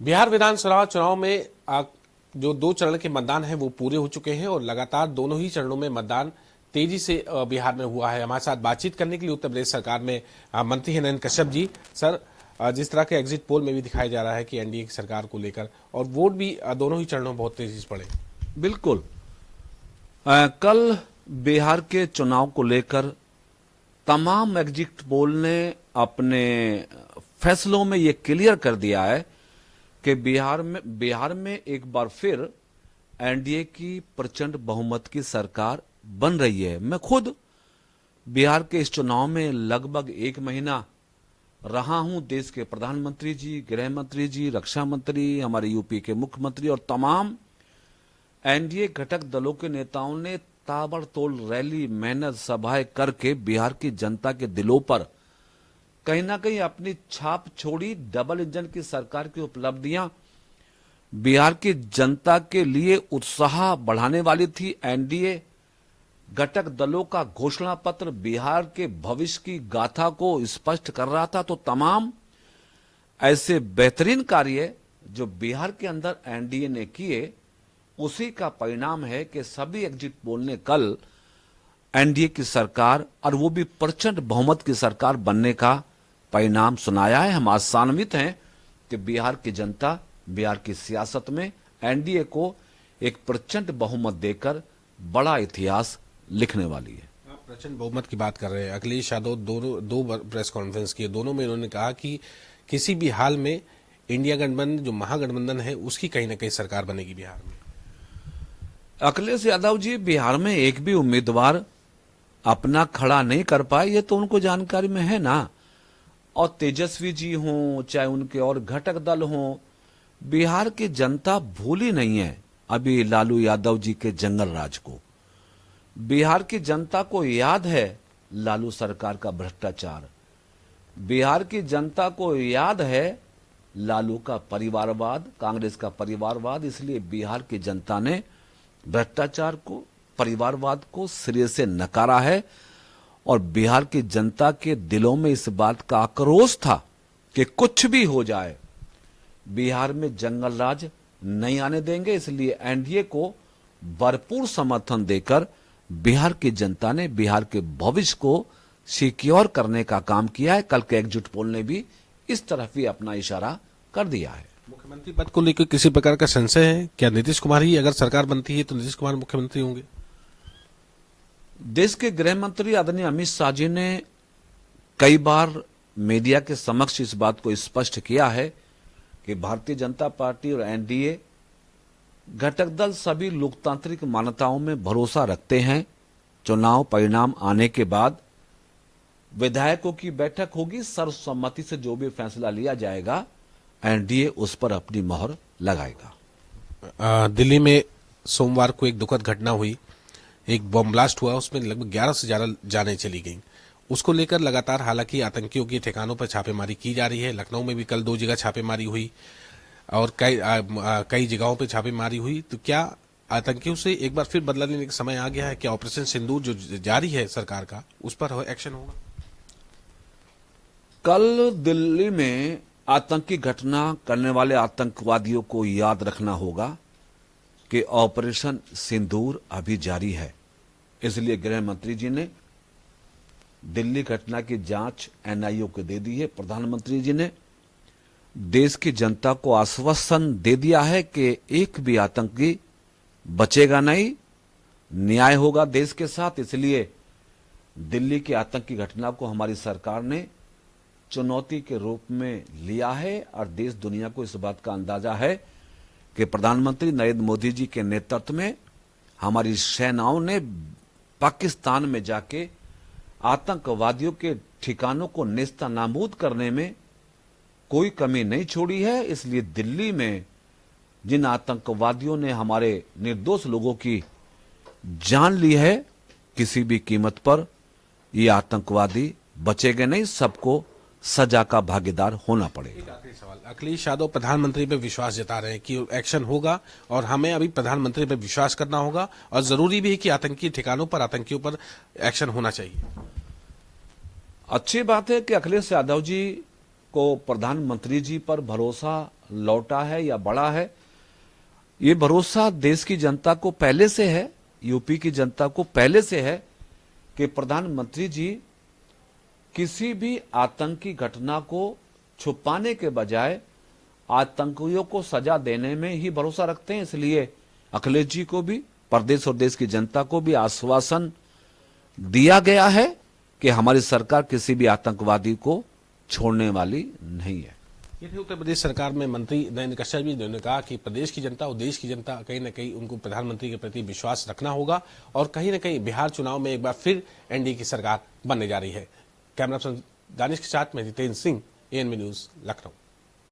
बिहार विधानसभा चुनाव में जो 2 चरण के मतदान है वो पूरे हो चुके हैं और लगातार दोनों ही चरणों में मतदान तेजी से बिहार में हुआ है। हमारे साथ बातचीत करने के लिए उत्तर प्रदेश सरकार में मंत्री हैं नयन कश्यप जी। सर, जिस तरह के एग्जिट पोल में भी दिखाया जा रहा है कि एनडीए की सरकार को लेकर और वोट भी दोनों ही चरणों में बहुत तेजी से पड़े। बिल्कुल। कल बिहार के चुनाव को लेकर तमाम एग्जिट पोल ने अपने फैसलों में ये क्लियर कर दिया है कि बिहार में एक बार फिर एनडीए की प्रचंड बहुमत की सरकार बन रही है। मैं खुद बिहार के इस चुनाव में लगभग 1 महीना रहा हूं। देश के प्रधानमंत्री जी, गृह मंत्री जी, रक्षा मंत्री, हमारे यूपी के मुख्यमंत्री और तमाम एनडीए घटक दलों के नेताओं ने ताबड़तोड़ रैली, मेहनत, सभाएं करके बिहार की जनता के दिलों पर कहीं ना कहीं अपनी छाप छोड़ी। डबल इंजन की सरकार की उपलब्धियां बिहार की जनता के लिए उत्साह बढ़ाने वाली थी। एनडीए घटक दलों का घोषणा पत्र बिहार के भविष्य की गाथा को स्पष्ट कर रहा था। तो तमाम ऐसे बेहतरीन कार्य जो बिहार के अंदर एनडीए ने किए, उसी का परिणाम है कि सभी एग्जिट पोल ने कल एनडीए की सरकार और वो भी प्रचंड बहुमत की सरकार बनने का परिणाम सुनाया है। हम आशान्वित हैं कि बिहार की जनता बिहार की सियासत में एनडीए को एक प्रचंड बहुमत देकर बड़ा इतिहास लिखने वाली है। आप प्रचंड बहुमत की बात कर रहे हैं। अखिलेश यादव दो प्रेस कॉन्फ्रेंस की, दोनों में उन्होंने कहा कि किसी भी हाल में इंडिया गठबंधन जो महागठबंधन है उसकी कहीं ना कहीं सरकार बनेगी बिहार में। अखिलेश यादव जी बिहार में एक भी उम्मीदवार अपना खड़ा नहीं कर पाए, ये तो उनको जानकारी में है ना। और तेजस्वी जी हों चाहे उनके और घटक दल हों, बिहार की जनता भूली नहीं है अभी लालू यादव जी के जंगल राज को। बिहार की जनता को याद है लालू सरकार का भ्रष्टाचार। बिहार की जनता को याद है लालू का परिवारवाद, कांग्रेस का परिवारवाद। इसलिए बिहार की जनता ने भ्रष्टाचार को, परिवारवाद को सिरे से नकारा है। और बिहार की जनता के दिलों में इस बात का आक्रोश था कि कुछ भी हो जाए बिहार में जंगल राज नहीं आने देंगे। इसलिए एनडीए को भरपूर समर्थन देकर बिहार की जनता ने बिहार के भविष्य को सिक्योर करने का काम किया है। कल के एग्जिट पोल ने भी इस तरफ ही अपना इशारा कर दिया है। मुख्यमंत्री पद को लेकर किसी प्रकार का संशय है क्या? नीतीश कुमार ही अगर सरकार बनती है तो नीतीश कुमार मुख्यमंत्री होंगे? देश के गृह मंत्री आदरणीय अमित शाह जी ने कई बार मीडिया के समक्ष इस बात को स्पष्ट किया है कि भारतीय जनता पार्टी और एनडीए घटक दल सभी लोकतांत्रिक मान्यताओं में भरोसा रखते हैं। चुनाव परिणाम आने के बाद विधायकों की बैठक होगी, सर्वसम्मति से जो भी फैसला लिया जाएगा एनडीए उस पर अपनी मोहर लगाएगा। दिल्ली में सोमवार को एक दुखद घटना हुई, एक बम ब्लास्ट हुआ, उसमें लगभग 11 से ज्यादा जानें चली गईं। उसको लेकर लगातार हालांकि आतंकियों के ठिकानों पर छापेमारी की जा रही है। लखनऊ में भी कल 2 जगह छापेमारी हुई और कई जगहों पे छापेमारी हुई। तो क्या आतंकियों से एक बार फिर बदला लेने का समय आ गया है? क्या ऑपरेशन सिंदूर जो जारी है सरकार का, उस पर एक्शन होगा? कल दिल्ली में आतंकी घटना करने वाले आतंकवादियों को याद रखना होगा कि ऑपरेशन सिंदूर अभी जारी है। इसलिए गृह मंत्री जी ने दिल्ली घटना की जांच एनआईए को दे दी है। प्रधानमंत्री जी ने देश की जनता को आश्वासन दे दिया है कि एक भी आतंकी बचेगा नहीं, न्याय होगा देश के साथ। इसलिए दिल्ली की आतंकी घटना को हमारी सरकार ने चुनौती के रूप में लिया है और देश दुनिया को इस बात का अंदाजा है कि प्रधानमंत्री नरेंद्र मोदी जी के नेतृत्व में हमारी सेनाओं ने पाकिस्तान में जाके आतंकवादियों के ठिकानों को नेस्तनाबूद करने में कोई कमी नहीं छोड़ी है। इसलिए दिल्ली में जिन आतंकवादियों ने हमारे निर्दोष लोगों की जान ली है, किसी भी कीमत पर ये आतंकवादी बचेंगे नहीं, सबको सजा का भागीदार होना पड़ेगा। एक आखिरी सवाल, अखिलेश यादव प्रधानमंत्री पे विश्वास जता रहे हैं कि एक्शन होगा और हमें अभी प्रधानमंत्री पे विश्वास करना होगा और जरूरी भी है कि आतंकी ठिकानों पर, आतंकियों पर एक्शन होना चाहिए। अच्छी बात है कि अखिलेश यादव जी को प्रधानमंत्री जी पर भरोसा लौटा है या बढ़ा है, ये भरोसा देश की जनता को पहले से है, यूपी की जनता को पहले से है कि प्रधानमंत्री जी किसी भी आतंकी घटना को छुपाने के बजाय आतंकियों को सजा देने में ही भरोसा रखते हैं। इसलिए अखिलेश जी को भी, प्रदेश और देश की जनता को भी आश्वासन दिया गया है कि हमारी सरकार किसी भी आतंकवादी को छोड़ने वाली नहीं है। ये थे उत्तर प्रदेश सरकार में मंत्री नरेंद्र कश्यप जी, जिन्होंने कहा कि प्रदेश की जनता और देश की जनता कहीं न कहीं उनको प्रधानमंत्री के प्रति विश्वास रखना होगा और कहीं न कहीं बिहार चुनाव में एक बार फिर एनडीए की सरकार बनने जा रही है। कैमरा पर्सन दानिश के साथ मैं जितेंद्र सिंह, एएनबी न्यूज, लखनऊ।